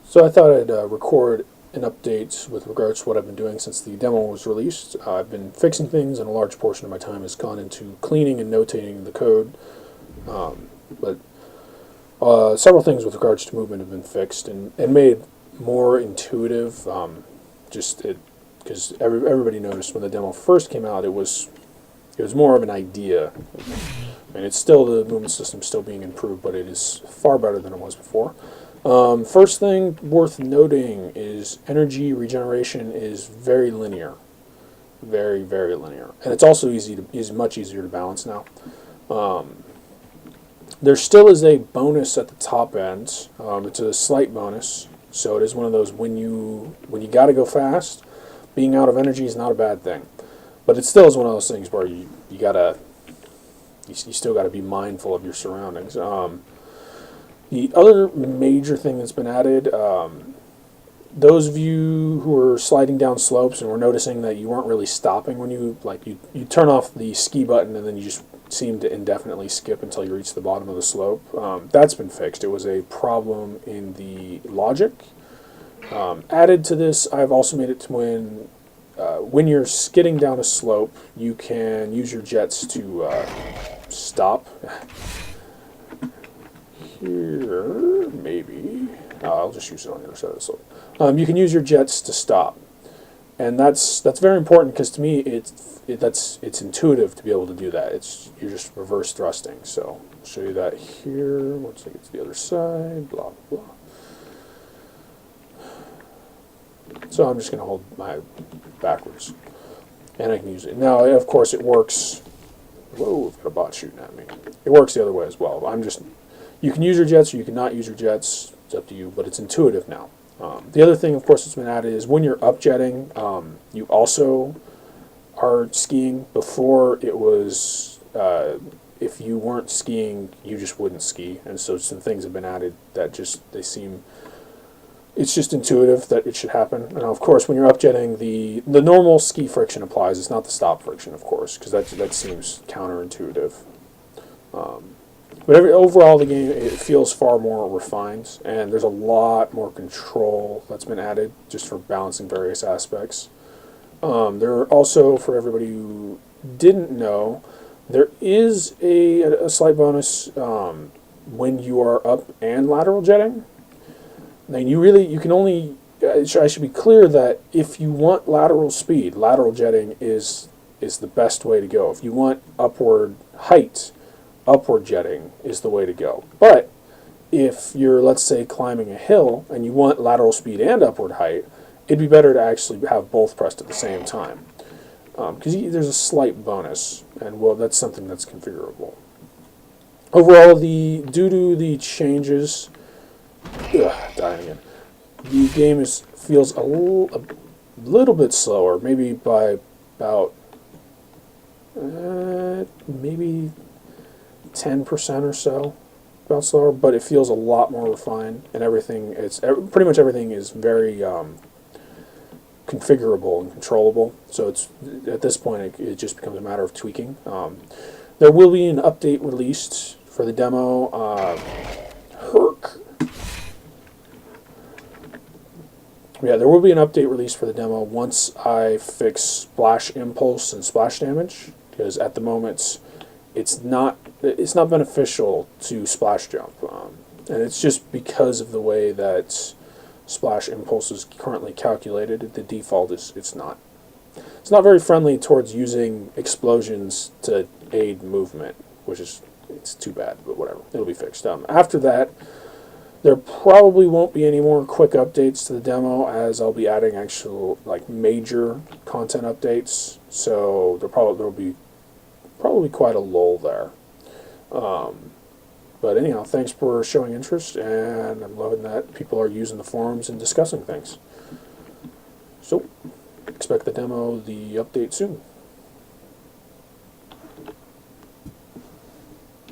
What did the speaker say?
So I thought I'd record an update with regards to what I've been doing since the demo was released. I've been fixing things, and a large portion of my time has gone into cleaning and notating the code. But several things with regards to movement have been fixed and made more intuitive. Just it because everybody noticed when the demo first came out, it was more of an idea. And it's still, the movement system still being improved, but it is far better than it was before. First thing worth noting is energy regeneration is very linear, very, very linear, and it's also much easier to balance now. There still is a bonus at the top end. It's a slight bonus, so it is one of those when you got to go fast, being out of energy is not a bad thing, but it still is one of those things where you still got to be mindful of your surroundings. The other major thing that's been added, those of you who are sliding down slopes and were noticing that you weren't really stopping when you turn off the ski button and then you just seem to indefinitely skip until you reach the bottom of the slope. That's been fixed. It was a problem in the logic. Added to this, I've also made it to when you're skidding down a slope, you can use your jets to stop. Here, maybe. I'll just use it on the other side of the slope. You can use your jets to stop, and that's very important because to me it's intuitive to be able to do that. You're just reverse thrusting. So I'll show you that here once I get to the other side. Blah blah. So I'm just going to hold my backwards, and I can use it. Now, of course, it works. Whoa, I've got a bot shooting at me. It works the other way as well. You can use your jets or you cannot use your jets. It's up to you, but it's intuitive now. The other thing, of course, that's been added is when you're upjetting, you also are skiing. Before it was, if you weren't skiing, you just wouldn't ski. And so some things have been added that it's just intuitive that it should happen. Now, of course, when you're upjetting, the normal ski friction applies. It's not the stop friction, of course, because that seems counterintuitive. But overall, the game, it feels far more refined, and there's a lot more control that's been added just for balancing various aspects. There are also, for everybody who didn't know, there is a slight bonus when you are up and lateral jetting. Now, you can only, I should be clear that if you want lateral speed, lateral jetting is the best way to go. If you want upward height, upward jetting is the way to go. But if you're, let's say, climbing a hill and you want lateral speed and upward height, it'd be better to actually have both pressed at the same time. Because there's a slight bonus, and well, that's something that's configurable. Overall, due to the changes, dying again. The game feels a little bit slower, maybe by about maybe 10% or so, about slower, but it feels a lot more refined, and everything. Pretty much everything is very configurable and controllable. So at this point, it just becomes a matter of tweaking. There will be an update released for the demo. Yeah, there will be an update released for the demo once I fix splash impulse and splash damage, because at the moment it's not beneficial to splash jump, and it's just because of the way that splash impulse is currently calculated. The default is it's not very friendly towards using explosions to aid movement, it's too bad, but whatever, it'll be fixed. After that, there probably won't be any more quick updates to the demo, as I'll be adding actual major content updates. So there'll be probably quite a lull there. But anyhow, thanks for showing interest, and I'm loving that people are using the forums and discussing things. So expect the update soon.